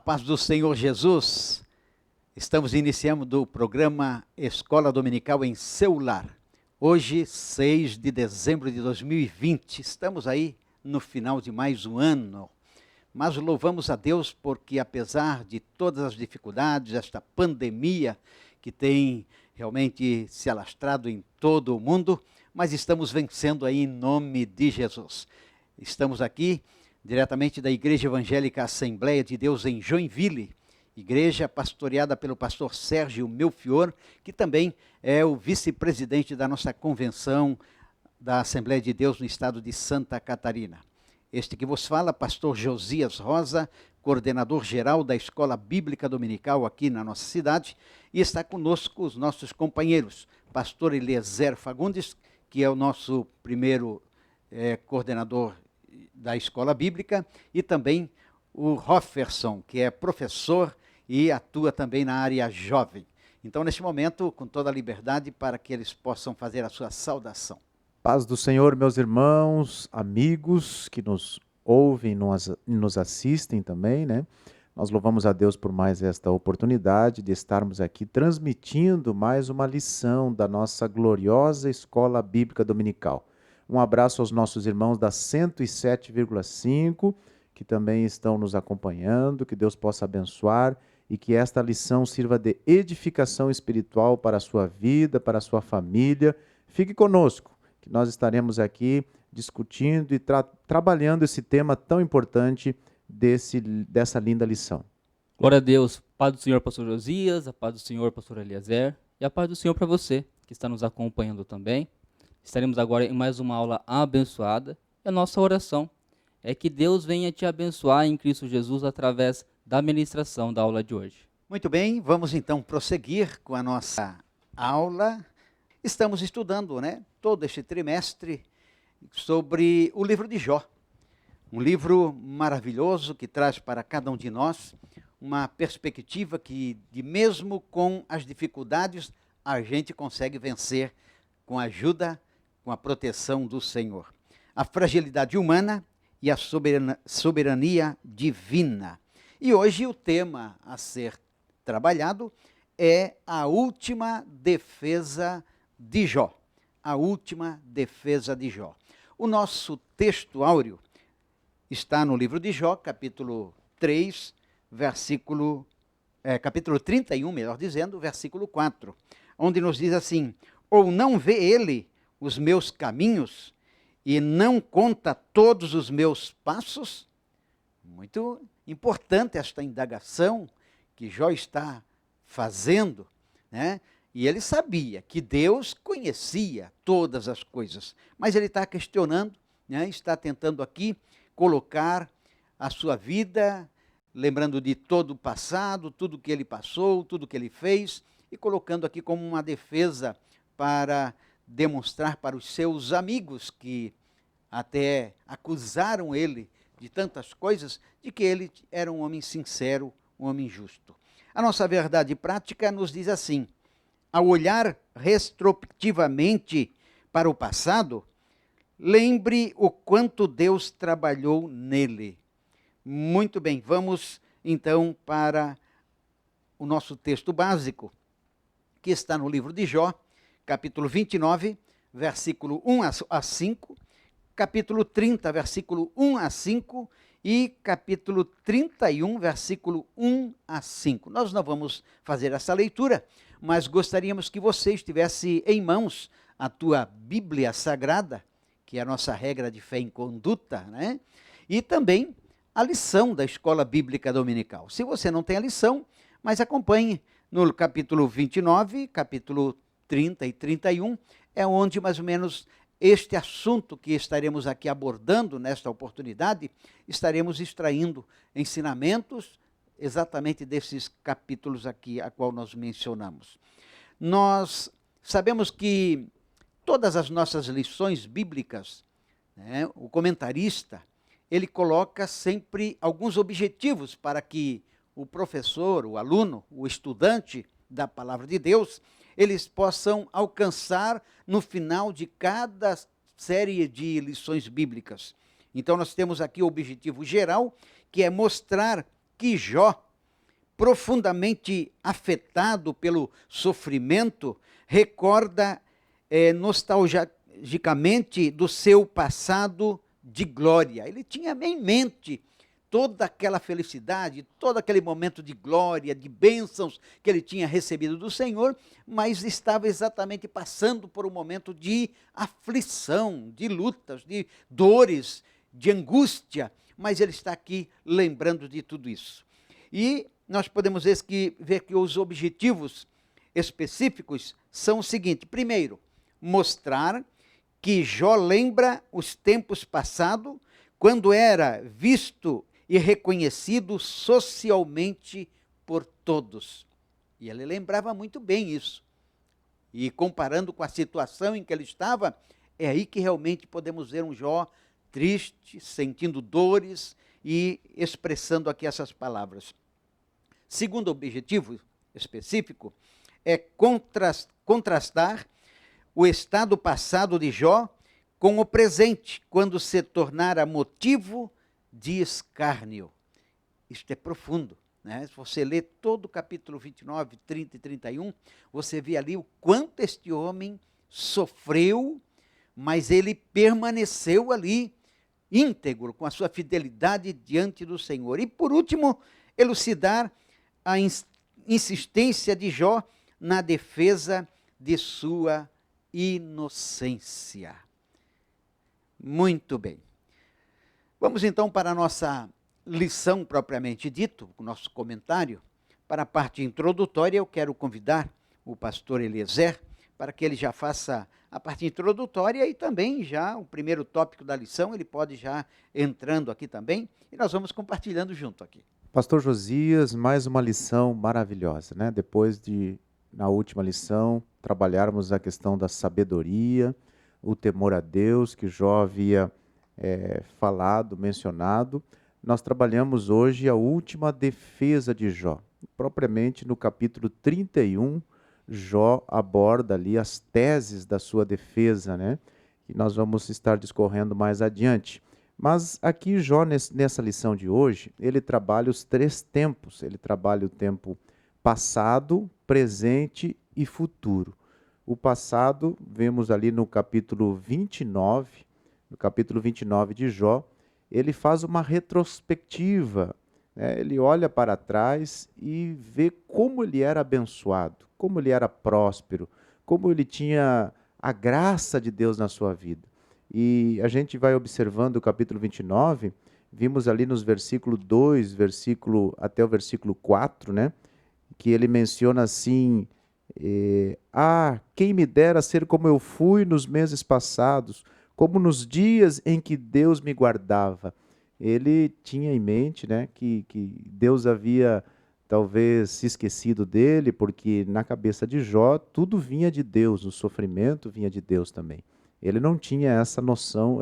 paz do Senhor Jesus, estamos iniciando o programa Escola Dominical em Seu Lar. Hoje, 6 de dezembro de 2020, estamos aí no final de mais um ano, mas louvamos a Deus porque apesar de todas as dificuldades, esta pandemia que tem realmente se alastrado em todo o mundo, mas estamos vencendo aí em nome de Jesus. Estamos aqui diretamente da Igreja Evangélica Assembleia de Deus em Joinville, igreja pastoreada pelo pastor Sérgio Melfior, que também é o vice-presidente da nossa convenção da Assembleia de Deus no estado de Santa Catarina. Este que vos fala, pastor Josias Rosa, coordenador geral da Escola Bíblica Dominical aqui na nossa cidade, e está conosco os nossos companheiros, pastor Eliezer Fagundes, que é o nosso primeiro coordenador da Escola Bíblica, e também o Hofferson, que é professor e atua também na área jovem. Então, neste momento, com toda a liberdade, para que eles possam fazer a sua saudação. Paz do Senhor, meus irmãos, amigos que nos ouvem e nos assistem também, né? Nós louvamos a Deus por mais esta oportunidade de estarmos aqui transmitindo mais uma lição da nossa gloriosa Escola Bíblica Dominical. Um abraço aos nossos irmãos da 107,5, que também estão nos acompanhando, que Deus possa abençoar e que esta lição sirva de edificação espiritual para a sua vida, para a sua família. Fique conosco, que nós estaremos aqui discutindo e trabalhando esse tema tão importante dessa linda lição. Glória a Deus, paz do Senhor, pastor Josias, a paz do Senhor, pastor Eliezer, e a paz do Senhor para você, que está nos acompanhando também. Estaremos agora em mais uma aula abençoada, e a nossa oração é que Deus venha te abençoar em Cristo Jesus através da ministração da aula de hoje. Muito bem, vamos então prosseguir com a nossa aula. Estamos estudando, todo este trimestre sobre o livro de Jó. Um livro maravilhoso que traz para cada um de nós uma perspectiva que, mesmo com as dificuldades, a gente consegue vencer com a ajuda, com a proteção do Senhor. A fragilidade humana e a soberania divina. E hoje o tema a ser trabalhado é a última defesa de Jó. A última defesa de Jó. O nosso texto áureo está no livro de Jó, capítulo 3, capítulo 31, melhor dizendo, versículo 4, onde nos diz assim: ou não vê ele os meus caminhos e não conta todos os meus passos? Muito importante esta indagação que Jó está fazendo, E ele sabia que Deus conhecia todas as coisas, mas ele está questionando, está tentando aqui colocar a sua vida, lembrando de todo o passado, tudo que ele passou, tudo que ele fez, e colocando aqui como uma defesa para demonstrar para os seus amigos que até acusaram ele de tantas coisas, de que ele era um homem sincero, um homem justo. A nossa verdade prática nos diz assim: ao olhar retrospectivamente para o passado, lembre o quanto Deus trabalhou nele. Muito bem, vamos então para o nosso texto básico, que está no livro de Jó, capítulo 29, versículo 1 a 5, capítulo 30, versículo 1 a 5 e capítulo 31, versículo 1 a 5. Nós não vamos fazer essa leitura, mas gostaríamos que você estivesse em mãos a tua Bíblia Sagrada, que é a nossa regra de fé em conduta, E também a lição da Escola Bíblica Dominical. Se você não tem a lição, mas acompanhe no capítulo 29, capítulo 30 e 31, é onde mais ou menos este assunto que estaremos aqui abordando nesta oportunidade, estaremos extraindo ensinamentos exatamente desses capítulos aqui, a qual nós mencionamos. Nós sabemos que todas as nossas lições bíblicas, o comentarista, ele coloca sempre alguns objetivos para que o professor, o aluno, o estudante da palavra de Deus, eles possam alcançar no final de cada série de lições bíblicas. Então nós temos aqui o objetivo geral, que é mostrar que Jó profundamente afetado pelo sofrimento, recorda nostalgicamente do seu passado de glória. Ele tinha em mente toda aquela felicidade, todo aquele momento de glória, de bênçãos que ele tinha recebido do Senhor, mas estava exatamente passando por um momento de aflição, de lutas, de dores, de angústia, mas ele está aqui lembrando de tudo isso. E nós podemos ver que os objetivos específicos são o seguinte: primeiro, mostrar que Jó lembra os tempos passados, quando era visto e reconhecido socialmente por todos. E ele lembrava muito bem isso. E comparando com a situação em que ele estava, é aí que realmente podemos ver um Jó triste, sentindo dores e expressando aqui essas palavras. Segundo objetivo específico é contrastar o estado passado de Jó com o presente, quando se tornara motivo de escárnio. Isto é profundo, né? Se você ler todo o capítulo 29, 30 e 31, você vê ali o quanto este homem sofreu, mas ele permaneceu ali íntegro, com a sua fidelidade diante do Senhor. E por último, elucidar a insistência de Jó na defesa de sua inocência. Muito bem. Vamos então para a nossa lição propriamente dito, o nosso comentário. Para a parte introdutória, eu quero convidar o pastor Eliezer para que ele já faça a parte introdutória e também já o primeiro tópico da lição, ele pode já entrando aqui também, e nós vamos compartilhando junto aqui. Pastor Josias, mais uma lição maravilhosa, né? Depois de, na última lição, trabalharmos a questão da sabedoria, o temor a Deus, que Jó havia falado, mencionado, nós trabalhamos hoje a última defesa de Jó. Propriamente no capítulo 31, Jó aborda ali as teses da sua defesa, né? E nós vamos estar discorrendo mais adiante. Mas aqui Jó, nessa lição de hoje, ele trabalha os 3 tempos. Ele trabalha o tempo passado, presente e futuro. O passado, vemos ali no capítulo 29, de Jó, ele faz uma retrospectiva, né? Ele olha para trás e vê como ele era abençoado, como ele era próspero, como ele tinha a graça de Deus na sua vida. E a gente vai observando o capítulo 29, vimos ali nos versículo 2, até o versículo 4, né? Que ele menciona assim: quem me dera ser como eu fui nos meses passados, como nos dias em que Deus me guardava. Ele tinha em mente, né, que Deus havia talvez se esquecido dele, porque na cabeça de Jó tudo vinha de Deus, o sofrimento vinha de Deus também. Ele não tinha essa noção,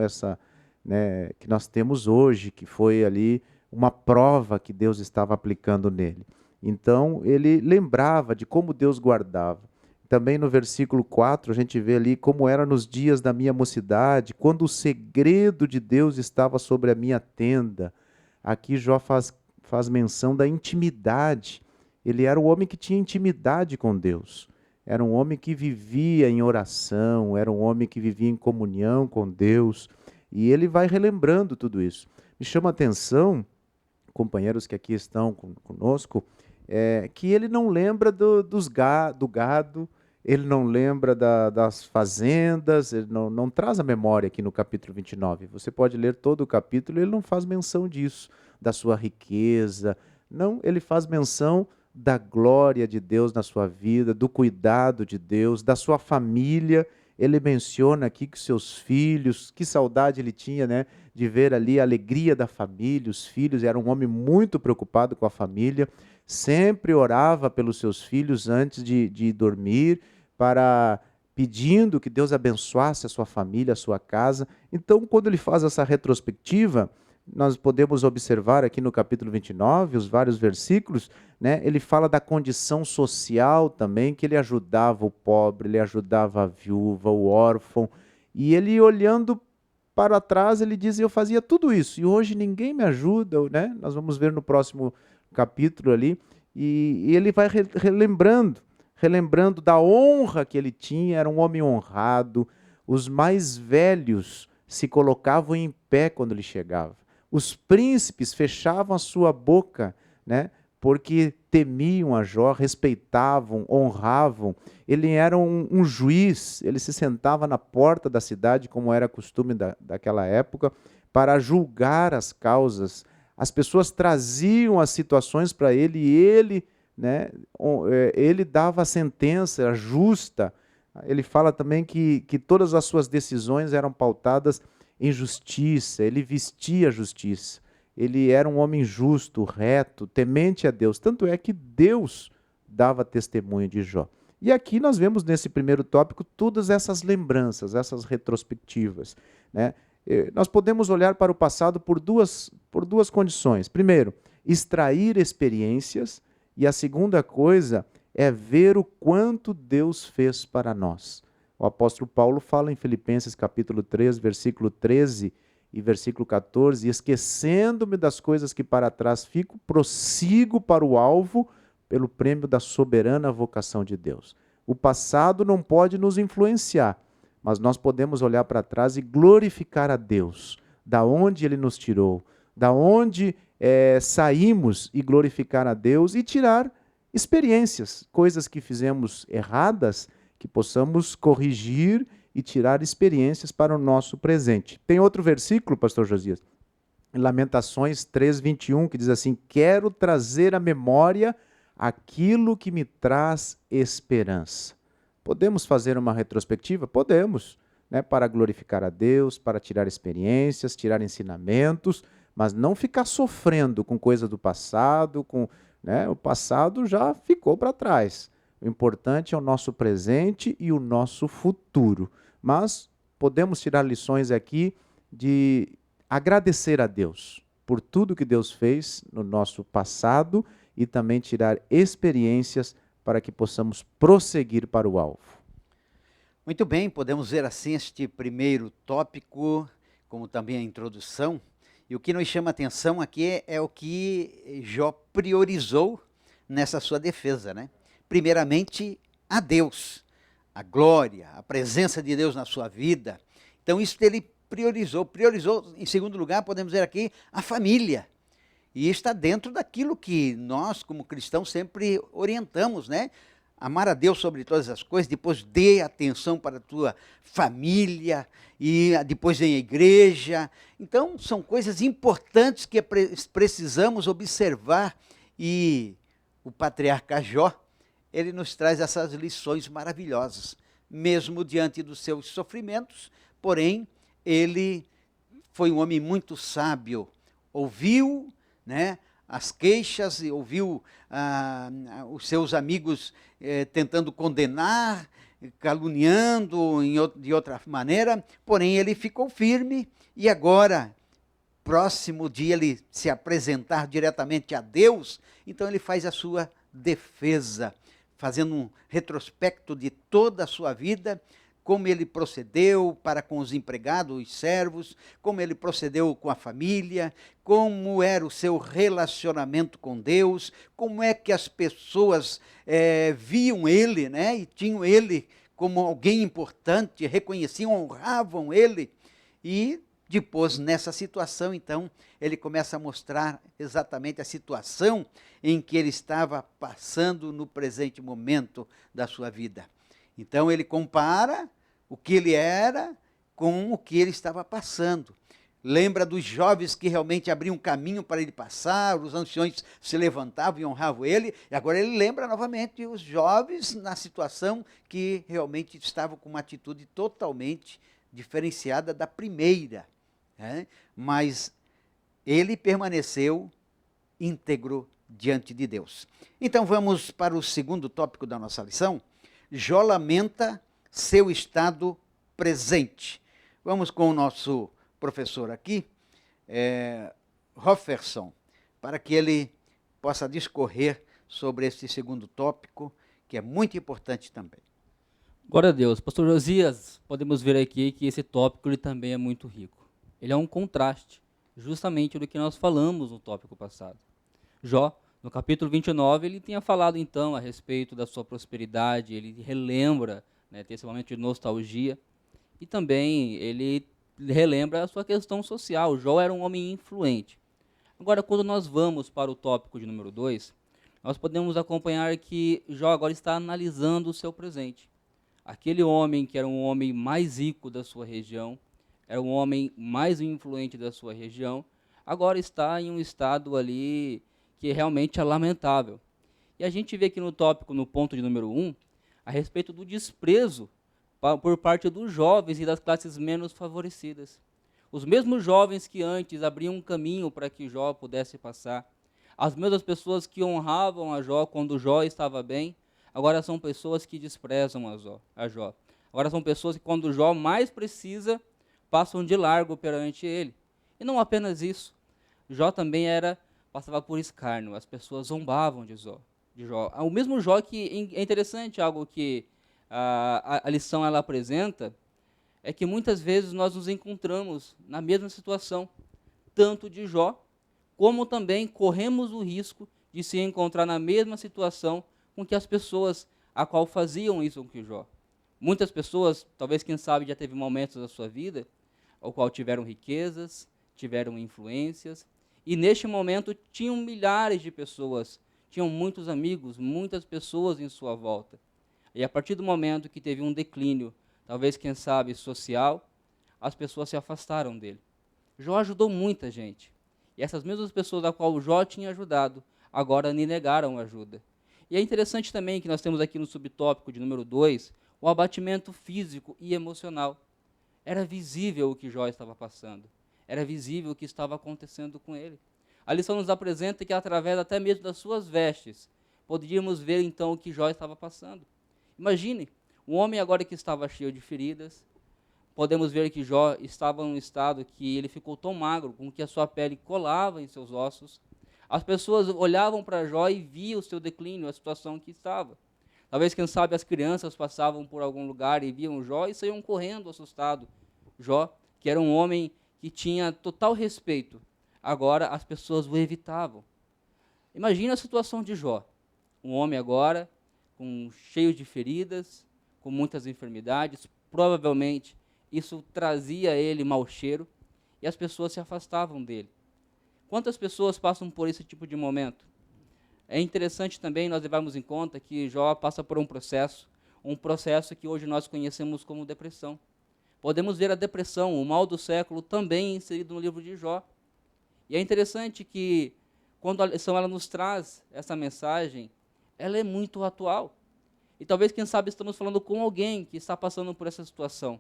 né, que nós temos hoje, que foi ali uma prova que Deus estava aplicando nele. Então ele lembrava de como Deus guardava. Também no versículo 4, a gente vê ali como era nos dias da minha mocidade, quando o segredo de Deus estava sobre a minha tenda. Aqui Jó faz menção da intimidade. Ele era um homem que tinha intimidade com Deus. Era um homem que vivia em oração, era um homem que vivia em comunhão com Deus. E ele vai relembrando tudo isso. Me chama a atenção, companheiros que aqui estão conosco, que ele não lembra do gado, ele não lembra das fazendas, ele não traz a memória aqui no capítulo 29. Você pode ler todo o capítulo, ele não faz menção disso, da sua riqueza. Não, ele faz menção da glória de Deus na sua vida, do cuidado de Deus, da sua família. Ele menciona aqui que seus filhos, que saudade ele tinha, né, de ver ali a alegria da família, os filhos. Era um homem muito preocupado com a família, sempre orava pelos seus filhos antes de dormir, pedindo que Deus abençoasse a sua família, a sua casa. Então, quando ele faz essa retrospectiva, nós podemos observar aqui no capítulo 29, os vários versículos, né, ele fala da condição social também, que ele ajudava o pobre, ele ajudava a viúva, o órfão, e ele olhando para trás, ele diz: eu fazia tudo isso, e hoje ninguém me ajuda, né? Nós vamos ver no próximo capítulo ali, E ele vai relembrando da honra que ele tinha, era um homem honrado. Os mais velhos se colocavam em pé quando ele chegava. Os príncipes fechavam a sua boca, né, porque temiam a Jó, respeitavam, honravam. Ele era um juiz, ele se sentava na porta da cidade, como era costume daquela época, para julgar as causas. As pessoas traziam as situações para ele e ele, né, ele dava a sentença justa. Ele fala também que todas as suas decisões eram pautadas em justiça, ele vestia a justiça. Ele era um homem justo, reto, temente a Deus. Tanto é que Deus dava testemunho de Jó. E aqui nós vemos nesse primeiro tópico todas essas lembranças, essas retrospectivas, né? Nós podemos olhar para o passado por duas condições. Primeiro, extrair experiências, e a segunda coisa é ver o quanto Deus fez para nós. O apóstolo Paulo fala em Filipenses capítulo 3, versículo 13 e versículo 14, esquecendo-me das coisas que para trás fico, prossigo para o alvo pelo prêmio da soberana vocação de Deus. O passado não pode nos influenciar, mas nós podemos olhar para trás e glorificar a Deus, da onde Ele nos tirou, da onde saímos, e glorificar a Deus e tirar experiências, coisas que fizemos erradas, que possamos corrigir e tirar experiências para o nosso presente. Tem outro versículo, pastor Josias, em Lamentações 3:21, que diz assim: quero trazer à memória aquilo que me traz esperança. Podemos fazer uma retrospectiva? Podemos, né, para glorificar a Deus, para tirar experiências, tirar ensinamentos, mas não ficar sofrendo com coisa do passado, né, o passado já ficou para trás. O importante é o nosso presente e o nosso futuro. Mas podemos tirar lições aqui de agradecer a Deus por tudo que Deus fez no nosso passado e também tirar experiências para que possamos prosseguir para o alvo. Muito bem, podemos ver assim este primeiro tópico, como também a introdução. E o que nos chama a atenção aqui é o que Jó priorizou nessa sua defesa, né? Primeiramente, a Deus, a glória, a presença de Deus na sua vida. Então, isso ele priorizou. Em segundo lugar, podemos dizer aqui, a família. E está dentro daquilo que nós, como cristãos, sempre orientamos, né? Amar a Deus sobre todas as coisas, depois dê atenção para a tua família, e depois vem a igreja. Então, são coisas importantes que precisamos observar, e o patriarca Jó, ele nos traz essas lições maravilhosas, mesmo diante dos seus sofrimentos, porém, ele foi um homem muito sábio, ouviu, né, as queixas, e ouviu os seus amigos tentando condenar, caluniando de outra maneira, porém ele ficou firme, e agora, próximo de ele se apresentar diretamente a Deus, então ele faz a sua defesa, fazendo um retrospecto de toda a sua vida, como ele procedeu para com os empregados, os servos, como ele procedeu com a família, como era o seu relacionamento com Deus, como é que as pessoas viam ele, né, e tinham ele como alguém importante, reconheciam, honravam ele. E depois, nessa situação, então, ele começa a mostrar exatamente a situação em que ele estava passando no presente momento da sua vida. Então, ele compara o que ele era com o que ele estava passando. Lembra dos jovens que realmente abriam caminho para ele passar, os anciões se levantavam e honravam ele, e agora ele lembra novamente os jovens na situação que realmente estavam com uma atitude totalmente diferenciada da primeira, né? Mas ele permaneceu íntegro diante de Deus. Então vamos para o segundo tópico da nossa lição. Jó lamenta seu estado presente. Vamos com o nosso professor aqui, Hofferson, para que ele possa discorrer sobre esse segundo tópico, que é muito importante também. Glória a Deus. Pastor Josias, podemos ver aqui que esse tópico ele também é muito rico. Ele é um contraste, justamente do que nós falamos no tópico passado. Jó No capítulo 29, ele tinha falado então a respeito da sua prosperidade, ele relembra, né, tem esse momento de nostalgia, e também ele relembra a sua questão social. Jó era um homem influente. Agora, quando nós vamos para o tópico de número 2, nós podemos acompanhar que Jó agora está analisando o seu presente. Aquele homem que era um homem mais rico da sua região, era um homem mais influente da sua região, agora está em um estado ali que realmente é lamentável. E a gente vê aqui no tópico, no ponto de número 1, a respeito do desprezo por parte dos jovens e das classes menos favorecidas. Os mesmos jovens que antes abriam um caminho para que Jó pudesse passar, as mesmas pessoas que honravam a Jó quando Jó estava bem, agora são pessoas que desprezam a Jó. Agora são pessoas que quando Jó mais precisa, passam de largo perante ele. E não apenas isso, Jó também passava por escárnio, as pessoas zombavam de Jó. O mesmo Jó que é interessante, algo que a lição ela apresenta, é que muitas vezes nós nos encontramos na mesma situação, tanto de Jó, como também corremos o risco de se encontrar na mesma situação com que as pessoas a qual faziam isso com Jó. Muitas pessoas, talvez quem sabe já teve momentos da sua vida, ao qual tiveram riquezas, tiveram influências, e neste momento tinham milhares de pessoas, tinham muitos amigos, muitas pessoas em sua volta. E a partir do momento que teve um declínio, talvez quem sabe social, as pessoas se afastaram dele. Jó ajudou muita gente. E essas mesmas pessoas a qual Jó tinha ajudado, agora lhe negaram ajuda. E é interessante também que nós temos aqui no subtópico de número 2, o abatimento físico e emocional. Era visível o que Jó estava passando. Era visível o que estava acontecendo com ele. A lição nos apresenta que através até mesmo das suas vestes, poderíamos ver então o que Jó estava passando. Imagine, um homem agora que estava cheio de feridas, podemos ver que Jó estava num estado que ele ficou tão magro, com que a sua pele colava em seus ossos. As pessoas olhavam para Jó e viam o seu declínio, a situação que estava. Talvez, quem sabe, as crianças passavam por algum lugar e viam Jó e saíam correndo assustado. Jó, que era um homem que tinha total respeito, agora as pessoas o evitavam. Imagina a situação de Jó, um homem agora cheio de feridas, com muitas enfermidades, provavelmente isso trazia a ele mau cheiro, e as pessoas se afastavam dele. Quantas pessoas passam por esse tipo de momento? É interessante também nós levarmos em conta que Jó passa por um processo que hoje nós conhecemos como depressão. Podemos ver a depressão, o mal do século, também inserido no livro de Jó. E é interessante que, quando a lição ela nos traz essa mensagem, ela é muito atual. E talvez, quem sabe, estamos falando com alguém que está passando por essa situação.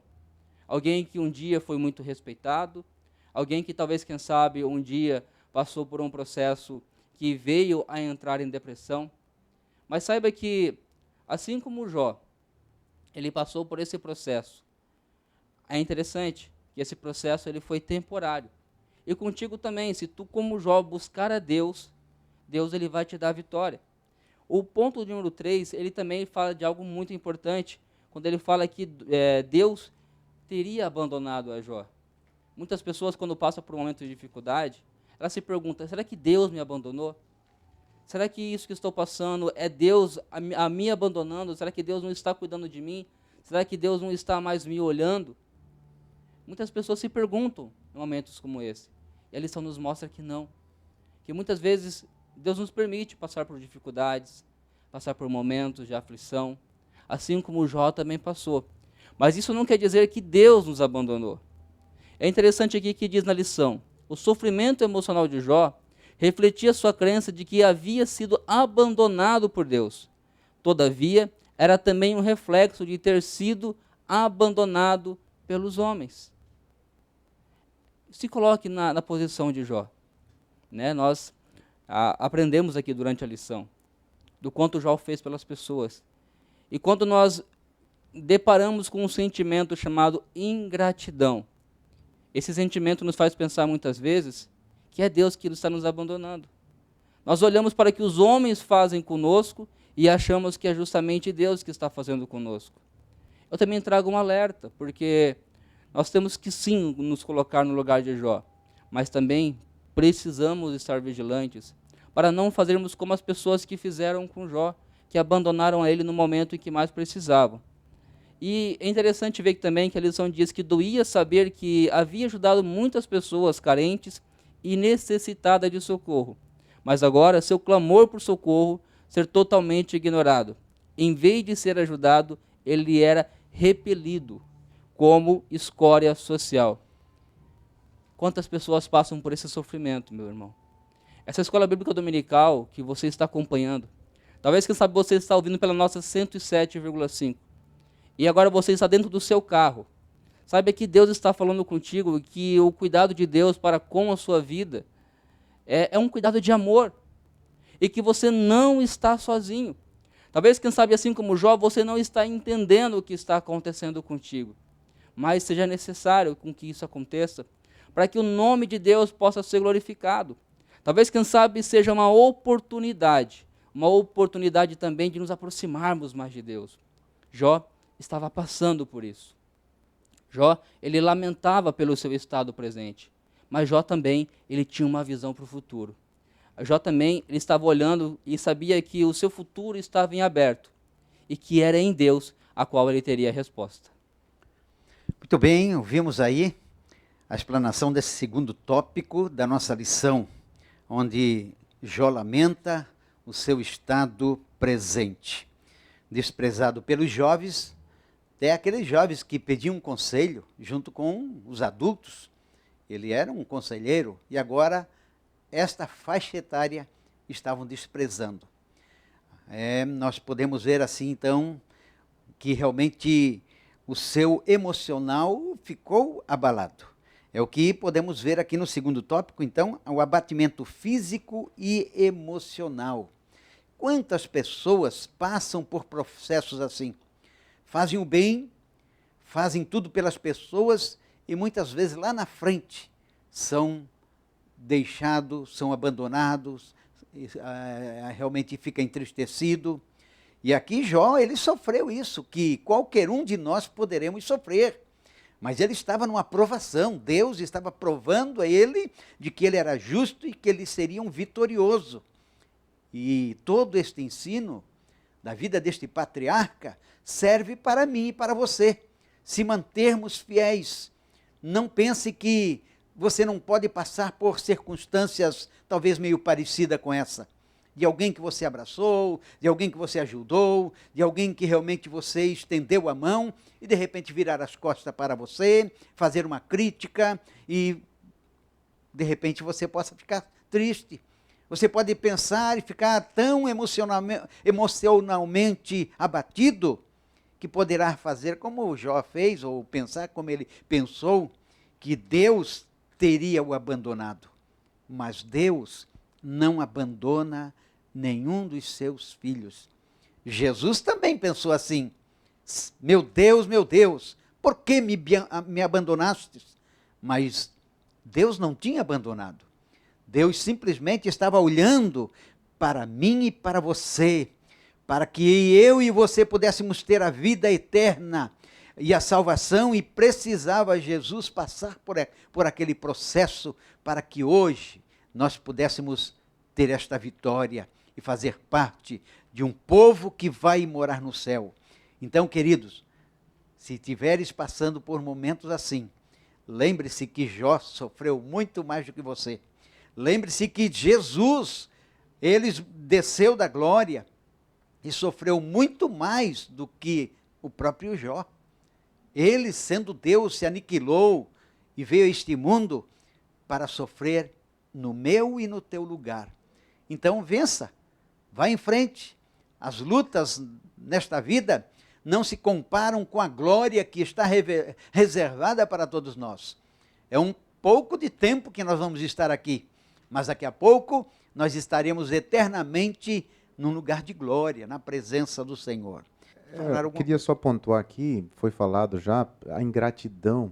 Alguém que um dia foi muito respeitado, alguém que talvez, quem sabe, um dia passou por um processo que veio a entrar em depressão. Mas saiba que, assim como Jó, ele passou por esse processo, é interessante que esse processo ele foi temporário. E contigo também, se tu como Jó buscar a Deus, Deus ele vai te dar a vitória. O ponto número 3, ele também fala de algo muito importante, quando ele fala que Deus teria abandonado a Jó. Muitas pessoas, quando passam por um momento de dificuldade, elas se perguntam, será que Deus me abandonou? Será que isso que estou passando é Deus a me abandonando? Será que Deus não está cuidando de mim? Será que Deus não está mais me olhando? Muitas pessoas se perguntam em momentos como esse. E a lição nos mostra que não. Que muitas vezes Deus nos permite passar por dificuldades, passar por momentos de aflição, assim como Jó também passou. Mas isso não quer dizer que Deus nos abandonou. É interessante aqui que diz na lição, o sofrimento emocional de Jó refletia sua crença de que havia sido abandonado por Deus. Todavia, era também um reflexo de ter sido abandonado pelos homens. Se coloque na posição de Jó. Nós aprendemos aqui durante a lição do quanto Jó fez pelas pessoas. E quando nós deparamos com um sentimento chamado ingratidão, esse sentimento nos faz pensar muitas vezes que é Deus que está nos abandonando. Nós olhamos para o que os homens fazem conosco e achamos que é justamente Deus que está fazendo conosco. Eu também trago um alerta, porque nós temos que sim nos colocar no lugar de Jó, mas também precisamos estar vigilantes para não fazermos como as pessoas que fizeram com Jó, que abandonaram a ele no momento em que mais precisavam. E é interessante ver também que a lição diz que doía saber que havia ajudado muitas pessoas carentes e necessitadas de socorro, mas agora seu clamor por socorro ser totalmente ignorado. Em vez de ser ajudado, ele era repelido como escória social. Quantas pessoas passam por esse sofrimento, meu irmão? Essa escola bíblica dominical que você está acompanhando, talvez, quem sabe, você está ouvindo pela nossa 107,5. E agora você está dentro do seu carro. Saiba que Deus está falando contigo e que o cuidado de Deus para com a sua vida é um cuidado de amor. E que você não está sozinho. Talvez, quem sabe, assim como Jó, você não está entendendo o que está acontecendo contigo. Mas seja necessário com que isso aconteça, para que o nome de Deus possa ser glorificado. Talvez, quem sabe, seja uma oportunidade também de nos aproximarmos mais de Deus. Jó estava passando por isso. Jó, ele lamentava pelo seu estado presente, mas Jó também, ele tinha uma visão para o futuro. Jó também, ele estava olhando e sabia que o seu futuro estava em aberto e que era em Deus a qual ele teria a resposta. Muito bem, ouvimos aí a explanação desse segundo tópico da nossa lição, onde Jó lamenta o seu estado presente. Desprezado pelos jovens, até aqueles jovens que pediam conselho junto com os adultos. Ele era um conselheiro e agora esta faixa etária estavam desprezando. Nós podemos ver assim, então, que realmente o seu emocional ficou abalado. É o que podemos ver aqui no segundo tópico, então, o abatimento físico e emocional. Quantas pessoas passam por processos assim? Fazem o bem, fazem tudo pelas pessoas e muitas vezes lá na frente são deixados, são abandonados, realmente fica entristecido. E aqui Jó, ele sofreu isso, que qualquer um de nós poderemos sofrer. Mas ele estava numa provação, Deus estava provando a ele de que ele era justo e que ele seria um vitorioso. E todo este ensino da vida deste patriarca serve para mim e para você. Se mantermos fiéis, não pense que você não pode passar por circunstâncias talvez meio parecidas com essa. De alguém que você abraçou, de alguém que você ajudou, de alguém que realmente você estendeu a mão e de repente virar as costas para você, fazer uma crítica e de repente você possa ficar triste. Você pode pensar e ficar tão emocionalmente abatido que poderá fazer como o Jó fez, ou pensar como ele pensou, que Deus teria o abandonado. Mas Deus não abandona nenhum dos seus filhos. Jesus também pensou assim: meu Deus, por que me abandonastes? Mas Deus não tinha abandonado. Deus simplesmente estava olhando para mim e para você, para que eu e você pudéssemos ter a vida eterna e a salvação, e precisava Jesus passar por aquele processo para que hoje nós pudéssemos ter esta vitória e fazer parte de um povo que vai morar no céu. Então, queridos, se estiveres passando por momentos assim, lembre-se que Jó sofreu muito mais do que você. Lembre-se que Jesus, ele desceu da glória e sofreu muito mais do que o próprio Jó. Ele, sendo Deus, se aniquilou e veio a este mundo para sofrer no meu e no teu lugar. Então vença, vá em frente. As lutas nesta vida não se comparam com a glória que está reservada para todos nós. É um pouco de tempo que nós vamos estar aqui, mas daqui a pouco nós estaremos eternamente num lugar de glória, na presença do Senhor. Eu queria só pontuar aqui, foi falado já, a ingratidão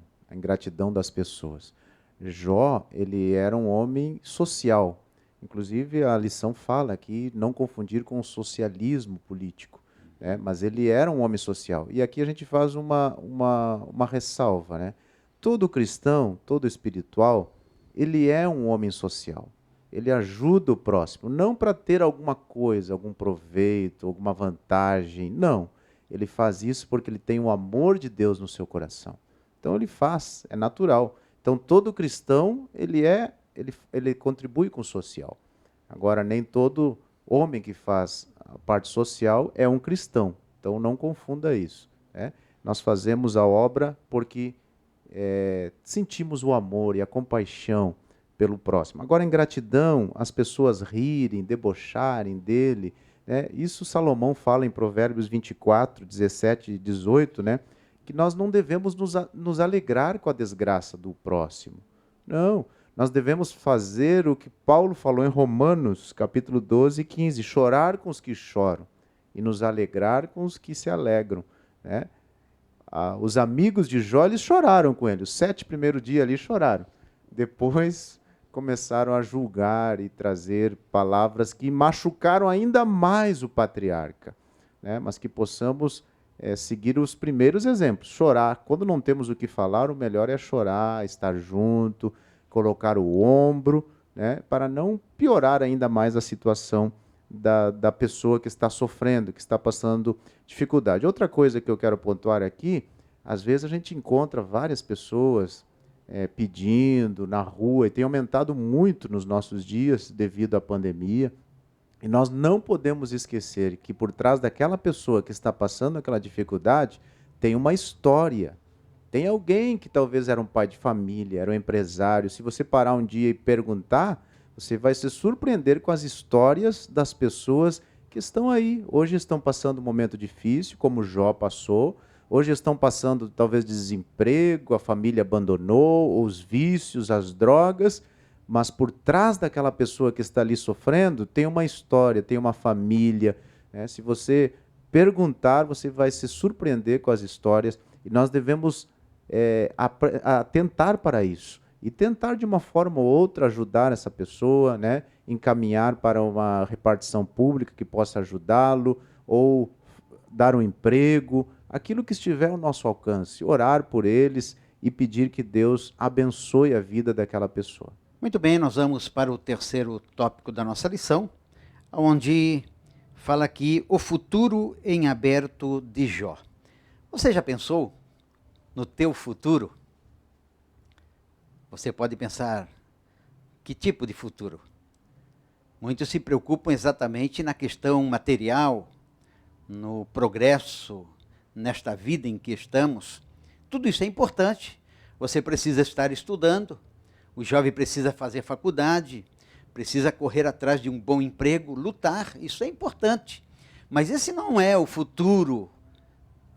das pessoas. Jó, ele era um homem social. Inclusive, a lição fala aqui, não confundir com o socialismo político, né? Mas ele era um homem social. E aqui a gente faz uma ressalva, né? Todo cristão, todo espiritual, ele é um homem social. ele ajuda o próximo, não para ter alguma coisa, algum proveito, alguma vantagem, não. Ele faz isso porque ele tem o amor de Deus no seu coração. Então ele faz, é natural. Então todo cristão, ele contribui com o social. Agora, nem todo homem que faz a parte social é um cristão. Então não confunda isso, né? Nós fazemos a obra porque sentimos o amor e a compaixão pelo próximo. Agora, em gratidão, as pessoas rirem, debocharem dele, né? Isso Salomão fala em Provérbios 24, 17 e 18, né? Que nós não devemos nos alegrar com a desgraça do próximo. Não, nós devemos fazer o que Paulo falou em Romanos, capítulo 12 e 15, chorar com os que choram e nos alegrar com os que se alegram, né? Os amigos de Jó, eles choraram com ele, os 7 primeiros dias ali choraram. Depois começaram a julgar e trazer palavras que machucaram ainda mais o patriarca, né? Mas que possamos seguir os primeiros exemplos, chorar. Quando não temos o que falar, o melhor é chorar, estar junto, colocar o ombro, né? Para não piorar ainda mais a situação da pessoa que está sofrendo, que está passando dificuldade. Outra coisa que eu quero pontuar aqui, às vezes a gente encontra várias pessoas pedindo na rua, e tem aumentado muito nos nossos dias devido à pandemia, e nós não podemos esquecer que por trás daquela pessoa que está passando aquela dificuldade, tem uma história. Tem alguém que talvez era um pai de família, era um empresário. Se você parar um dia e perguntar, você vai se surpreender com as histórias das pessoas que estão aí. Hoje estão passando um momento difícil, como Jó passou. Hoje estão passando talvez desemprego, a família abandonou, os vícios, as drogas. Mas por trás daquela pessoa que está ali sofrendo, tem uma história, tem uma família, né? Se você perguntar, você vai se surpreender com as histórias. E nós devemos atentar para isso. E tentar de uma forma ou outra ajudar essa pessoa, né? Encaminhar para uma repartição pública que possa ajudá-lo, ou dar um emprego, aquilo que estiver ao nosso alcance, orar por eles e pedir que Deus abençoe a vida daquela pessoa. Muito bem, nós vamos para o terceiro tópico da nossa lição, onde fala aqui o futuro em aberto de Jó. Você já pensou no teu futuro? Você pode pensar, que tipo de futuro? Muitos se preocupam exatamente na questão material, no progresso, nesta vida em que estamos. Tudo isso é importante. Você precisa estar estudando, o jovem precisa fazer faculdade, precisa correr atrás de um bom emprego, lutar, isso é importante. Mas esse não é o futuro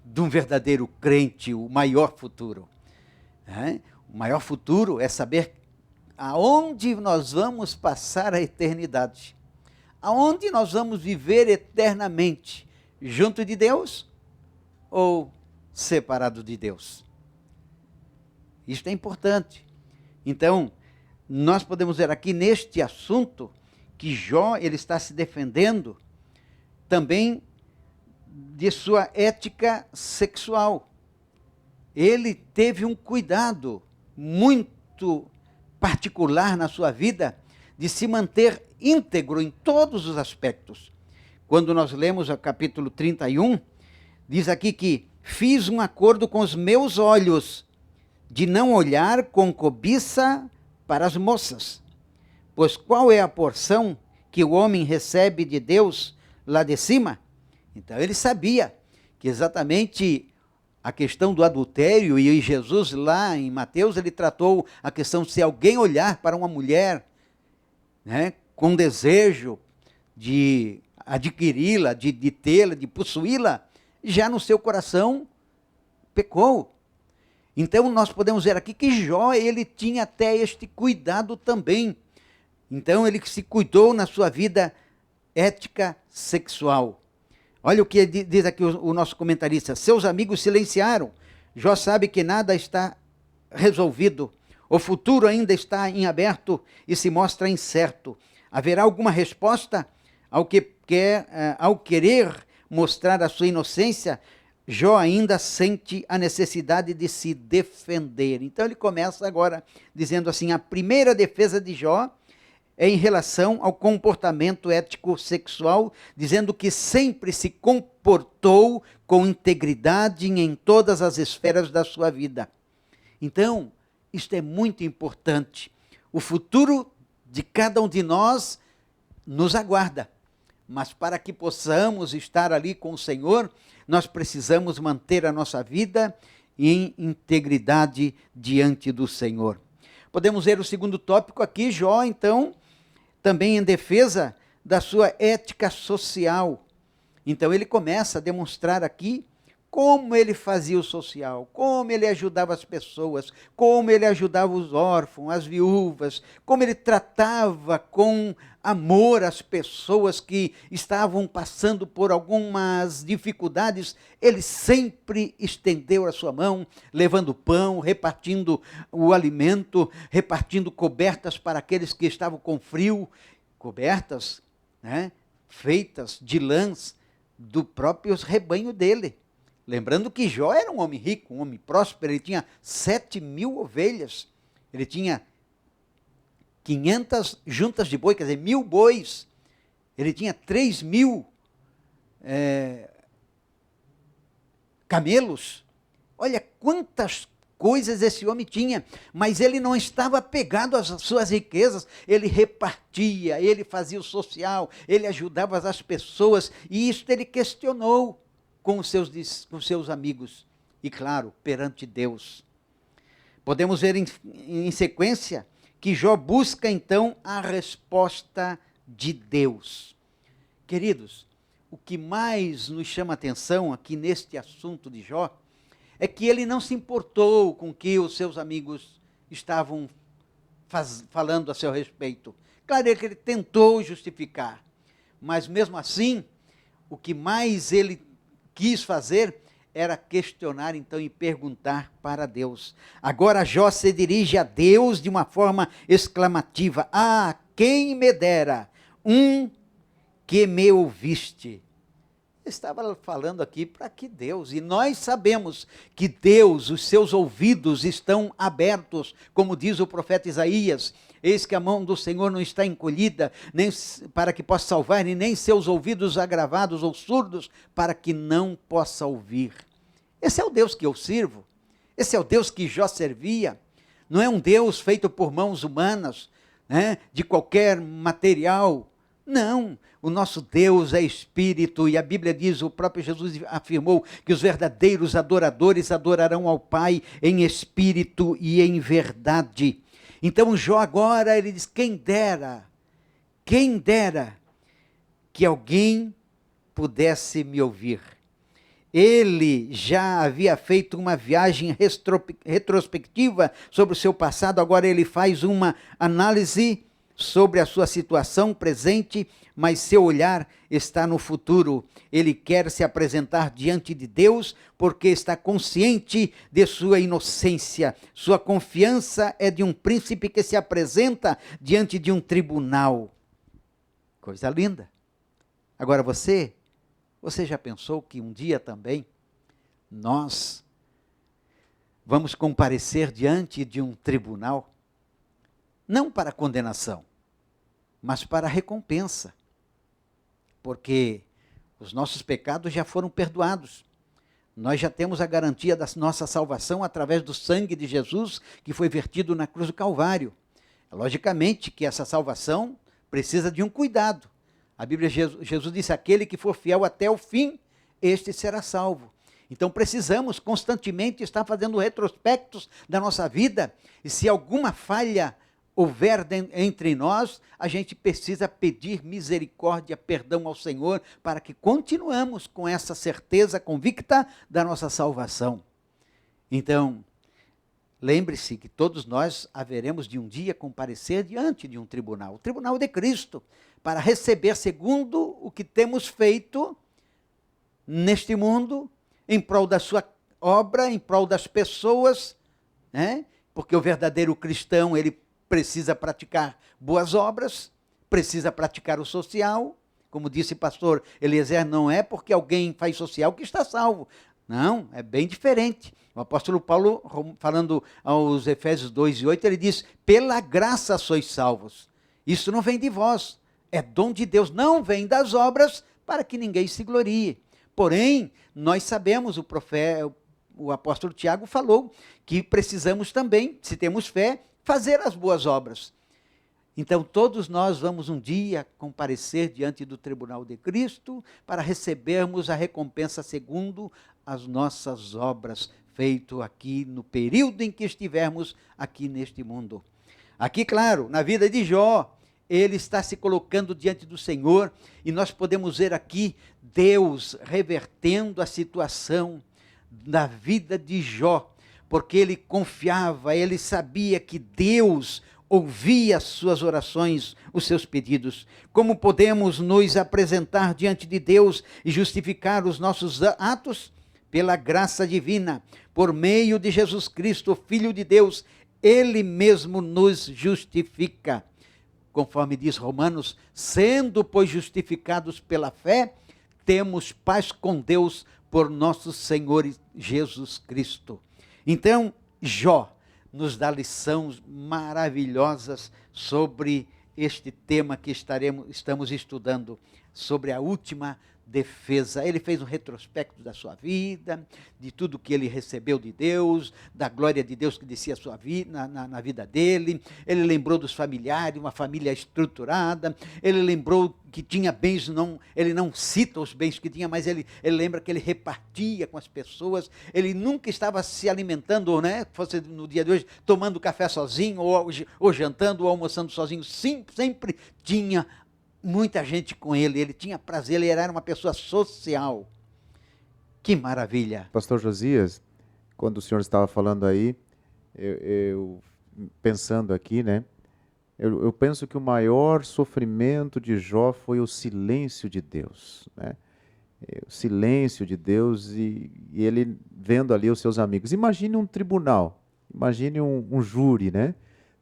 de um verdadeiro crente, o maior futuro. O maior futuro é saber aonde nós vamos passar a eternidade, aonde nós vamos viver eternamente, junto de Deus ou separado de Deus. Isto é importante. Então, nós podemos ver aqui neste assunto que Jó ele está se defendendo também de sua ética sexual. Ele teve um cuidado muito particular na sua vida de se manter íntegro em todos os aspectos. Quando nós lemos o capítulo 31, diz aqui que fiz um acordo com os meus olhos de não olhar com cobiça para as moças. Pois qual é a porção que o homem recebe de Deus lá de cima? Então ele sabia que exatamente a questão do adultério, e Jesus lá em Mateus, ele tratou a questão se alguém olhar para uma mulher, né, com desejo de adquiri-la, de tê-la, de possuí-la, já no seu coração pecou. Então nós podemos ver aqui que Jó, ele tinha até este cuidado também. Então ele se cuidou na sua vida ética sexual. Olha o que diz aqui o nosso comentarista. Seus amigos silenciaram. Jó sabe que nada está resolvido. O futuro ainda está em aberto e se mostra incerto. Haverá alguma resposta ao querer mostrar a sua inocência? Jó ainda sente a necessidade de se defender. Então ele começa agora dizendo assim, a primeira defesa de Jó é em relação ao comportamento ético-sexual, dizendo que sempre se comportou com integridade em todas as esferas da sua vida. Então, isto é muito importante. O futuro de cada um de nós nos aguarda. Mas para que possamos estar ali com o Senhor, nós precisamos manter a nossa vida em integridade diante do Senhor. Podemos ver o segundo tópico aqui, Jó, então, também em defesa da sua ética social. Então ele começa a demonstrar aqui como ele fazia o social, como ele ajudava as pessoas, como ele ajudava os órfãos, as viúvas, como ele tratava com amor as pessoas que estavam passando por algumas dificuldades. Ele sempre estendeu a sua mão, levando pão, repartindo o alimento, repartindo cobertas para aqueles que estavam com frio, cobertas, né, feitas de lãs do próprio rebanho dele. Lembrando que Jó era um homem rico, um homem próspero, ele tinha 7.000 ovelhas, ele tinha 500 juntas de boi, quer dizer, 1.000 bois, ele tinha 3.000 camelos. Olha quantas coisas esse homem tinha, mas ele não estava apegado às suas riquezas, ele repartia, ele fazia o social, ele ajudava as pessoas, e isso ele questionou com os seus amigos, e claro, perante Deus. Podemos ver em sequência que Jó busca então a resposta de Deus. Queridos, o que mais nos chama a atenção aqui neste assunto de Jó, é que ele não se importou com o que os seus amigos estavam falando a seu respeito. Claro que ele tentou justificar, mas mesmo assim, o que mais ele quis fazer era questionar então e perguntar para Deus. Agora Jó se dirige a Deus de uma forma exclamativa: ah, quem me dera que me ouviste. Estava falando aqui para que Deus, e nós sabemos que Deus, os seus ouvidos estão abertos, como diz o profeta Isaías: eis que a mão do Senhor não está encolhida, nem para que possa salvar, e nem seus ouvidos agravados ou surdos, para que não possa ouvir. Esse é o Deus que eu sirvo, esse é o Deus que Jó servia. Não é um Deus feito por mãos humanas, né, de qualquer material. Não, o nosso Deus é Espírito, e a Bíblia diz, o próprio Jesus afirmou, que os verdadeiros adoradores adorarão ao Pai em Espírito e em verdade. Então Jó agora, ele diz: quem dera que alguém pudesse me ouvir. Ele já havia feito uma viagem retrospectiva sobre o seu passado, agora ele faz uma análise sobre a sua situação presente, mas seu olhar está no futuro. Ele quer se apresentar diante de Deus porque está consciente de sua inocência. Sua confiança é de um príncipe que se apresenta diante de um tribunal. Coisa linda. Agora você já pensou que um dia também nós vamos comparecer diante de um tribunal? Não para condenação, mas para recompensa, porque os nossos pecados já foram perdoados. Nós já temos a garantia da nossa salvação através do sangue de Jesus que foi vertido na cruz do Calvário. Logicamente que essa salvação precisa de um cuidado. A Bíblia, Jesus disse: aquele que for fiel até o fim, este será salvo. Então precisamos constantemente estar fazendo retrospectos da nossa vida, e se alguma falha houver entre nós, a gente precisa pedir misericórdia, perdão ao Senhor, para que continuemos com essa certeza convicta da nossa salvação. Então, lembre-se que todos nós haveremos de um dia comparecer diante de um tribunal, o tribunal de Cristo, para receber segundo o que temos feito neste mundo, em prol da sua obra, em prol das pessoas, né? Porque o verdadeiro cristão, ele precisa praticar boas obras, precisa praticar o social. Como disse o pastor Eliezer, não é porque alguém faz social que está salvo. Não, é bem diferente. O apóstolo Paulo, falando aos Efésios 2:8, ele diz: pela graça sois salvos. Isso não vem de vós, é dom de Deus, não vem das obras para que ninguém se glorie. Porém, nós sabemos, o apóstolo Tiago falou que precisamos também, se temos fé, fazer as boas obras. Então, todos nós vamos um dia comparecer diante do tribunal de Cristo para recebermos a recompensa segundo as nossas obras, feito aqui no período em que estivermos aqui neste mundo. Aqui, claro, na vida de Jó, ele está se colocando diante do Senhor e nós podemos ver aqui Deus revertendo a situação da vida de Jó, porque ele confiava, ele sabia que Deus ouvia as suas orações, os seus pedidos. Como podemos nos apresentar diante de Deus e justificar os nossos atos? Pela graça divina, por meio de Jesus Cristo, Filho de Deus, Ele mesmo nos justifica. Conforme diz Romanos, sendo, pois, justificados pela fé, temos paz com Deus por nosso Senhor Jesus Cristo. Então, Jó nos dá lições maravilhosas sobre este tema que estamos estudando, sobre a última defesa. Ele fez um retrospecto da sua vida, de tudo que ele recebeu de Deus, da glória de Deus que descia sua vida, na vida dele. Ele lembrou dos familiares, uma família estruturada. Ele lembrou que tinha bens, ele não cita os bens que tinha, mas ele lembra que ele repartia com as pessoas. Ele nunca estava se alimentando, né? Fosse no dia de hoje, tomando café sozinho, ou jantando, ou almoçando sozinho. Sim, sempre tinha muita gente com ele, ele tinha prazer, ele era uma pessoa social. Que maravilha! Pastor Josias, quando o senhor estava falando aí, eu pensando aqui, né? Eu penso que o maior sofrimento de Jó foi o silêncio de Deus, né? O silêncio de Deus e ele vendo ali os seus amigos. Imagine um tribunal, imagine um júri, né?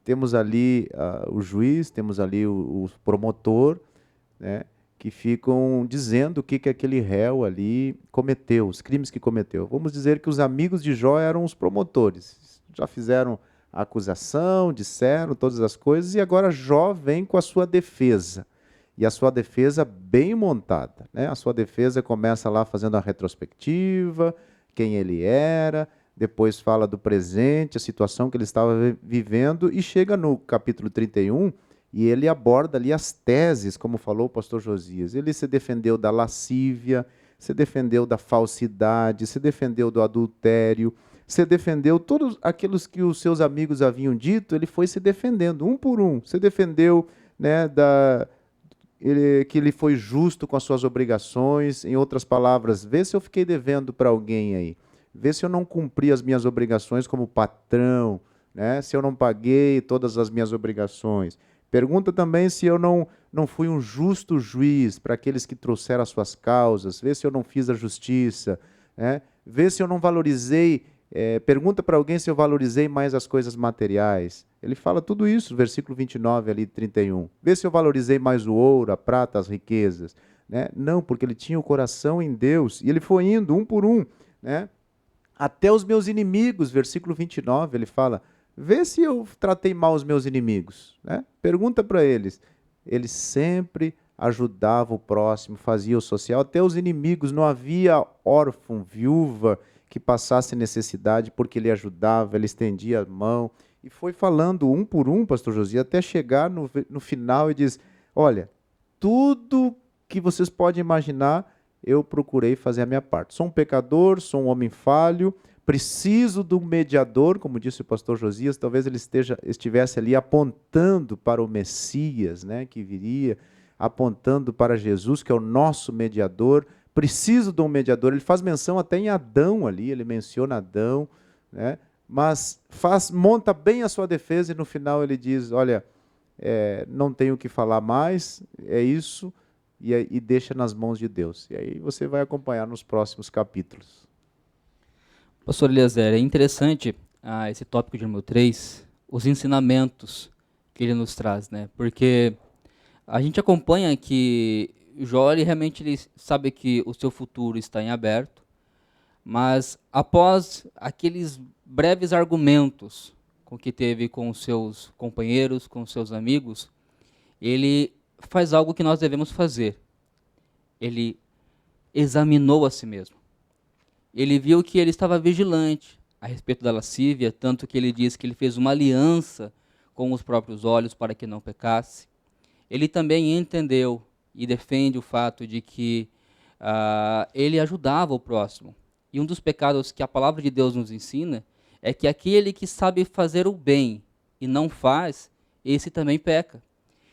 Temos ali o juiz, temos ali o promotor, né, que ficam dizendo o que aquele réu ali cometeu, os crimes que cometeu. Vamos dizer que os amigos de Jó eram os promotores, já fizeram a acusação, disseram todas as coisas, e agora Jó vem com a sua defesa, e a sua defesa bem montada, né? A sua defesa começa lá fazendo a retrospectiva, quem ele era, depois fala do presente, a situação que ele estava vivendo, e chega no capítulo 31, e ele aborda ali as teses, como falou o pastor Josias. Ele se defendeu da lascívia, se defendeu da falsidade, se defendeu do adultério, se defendeu todos aqueles que os seus amigos haviam dito, ele foi se defendendo, um por um. Se defendeu, né, que ele foi justo com as suas obrigações. Em outras palavras, vê se eu fiquei devendo para alguém aí. Vê se eu não cumpri as minhas obrigações como patrão, né, se eu não paguei todas as minhas obrigações. Pergunta também se eu não fui um justo juiz para aqueles que trouxeram as suas causas. Vê se eu não fiz a justiça, né? Vê se eu não valorizei. Pergunta para alguém se eu valorizei mais as coisas materiais. Ele fala tudo isso, versículo 29, ali, 31. Vê se eu valorizei mais o ouro, a prata, as riquezas. Né? Não, porque ele tinha o coração em Deus. E ele foi indo, um por um. Né? Até os meus inimigos, versículo 29, ele fala... Vê se eu tratei mal os meus inimigos, né? Pergunta para eles. Ele sempre ajudava o próximo, fazia o social. Até os inimigos, não havia órfão, viúva que passasse necessidade, porque ele ajudava, ele estendia a mão. E foi falando um por um, pastor Josias, até chegar no final e diz, olha, tudo que vocês podem imaginar, eu procurei fazer a minha parte. Sou um pecador, sou um homem falho, preciso de um mediador, como disse o pastor Josias, talvez ele estivesse ali apontando para o Messias, né, que viria, apontando para Jesus, que é o nosso mediador. Preciso de um mediador. Ele faz menção até em Adão ali, ele menciona Adão, né, mas monta bem a sua defesa e no final ele diz, olha, não tenho o que falar mais, é isso, e deixa nas mãos de Deus. E aí você vai acompanhar nos próximos capítulos. Pastor Eliezer, é interessante esse tópico de número 3, os ensinamentos que ele nos traz, né? Porque a gente acompanha que Jó, ele sabe que o seu futuro está em aberto, mas após aqueles breves argumentos que teve com os seus companheiros, com os seus amigos, ele faz algo que nós devemos fazer. Ele examinou a si mesmo. Ele viu que ele estava vigilante a respeito da lascívia, tanto que ele diz que ele fez uma aliança com os próprios olhos para que não pecasse. Ele também entendeu e defende o fato de que ele ajudava o próximo. E um dos pecados que a palavra de Deus nos ensina é que aquele que sabe fazer o bem e não faz, esse também peca.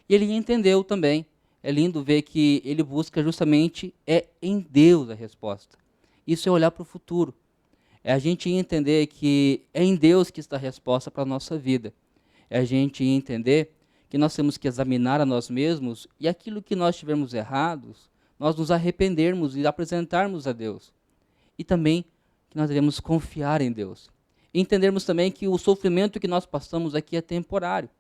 E ele entendeu também. É lindo ver que ele busca justamente em Deus a resposta. Isso é olhar para o futuro. É a gente entender que é em Deus que está a resposta para a nossa vida. É a gente entender que nós temos que examinar a nós mesmos e aquilo que nós tivermos errados, nós nos arrependermos e apresentarmos a Deus. E também que nós devemos confiar em Deus. E entendermos também que o sofrimento que nós passamos aqui é temporário.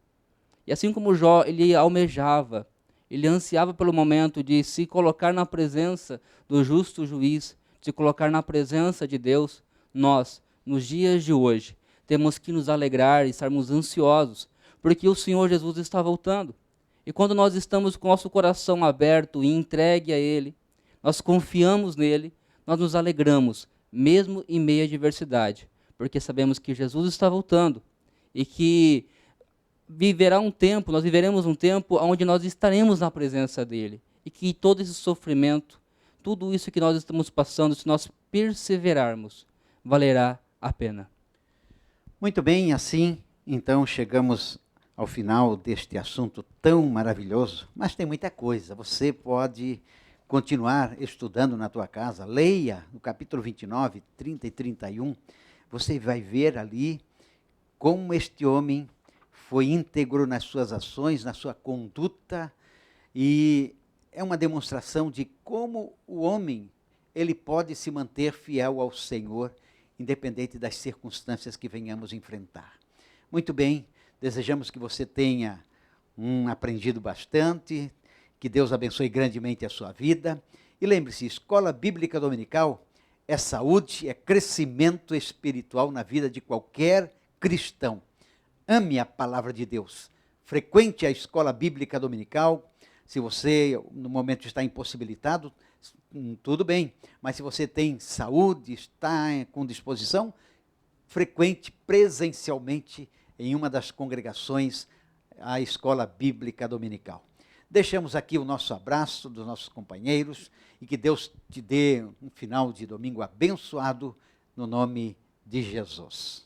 E assim como Jó, ele almejava, ele ansiava pelo momento de se colocar na presença do justo juiz, de se colocar na presença de Deus, nós, nos dias de hoje, temos que nos alegrar e estarmos ansiosos, porque o Senhor Jesus está voltando. E quando nós estamos com o nosso coração aberto e entregue a Ele, nós confiamos nele, nós nos alegramos, mesmo em meio à adversidade, porque sabemos que Jesus está voltando e que nós viveremos um tempo onde nós estaremos na presença dele e que todo esse sofrimento, tudo isso que nós estamos passando, se nós perseverarmos, valerá a pena. Muito bem, assim, então chegamos ao final deste assunto tão maravilhoso, mas tem muita coisa. Você pode continuar estudando na tua casa, leia no capítulo 29, 30 e 31, você vai ver ali como este homem foi íntegro nas suas ações, na sua conduta, e é uma demonstração de como o homem ele pode se manter fiel ao Senhor, independente das circunstâncias que venhamos enfrentar. Muito bem, desejamos que você tenha aprendido bastante, que Deus abençoe grandemente a sua vida. E lembre-se, Escola Bíblica Dominical é saúde, é crescimento espiritual na vida de qualquer cristão. Ame a palavra de Deus. Frequente a Escola Bíblica Dominical. Se você, no momento, está impossibilitado, tudo bem. Mas se você tem saúde, está com disposição, frequente presencialmente em uma das congregações a Escola Bíblica Dominical. Deixamos aqui o nosso abraço dos nossos companheiros e que Deus te dê um final de domingo abençoado no nome de Jesus.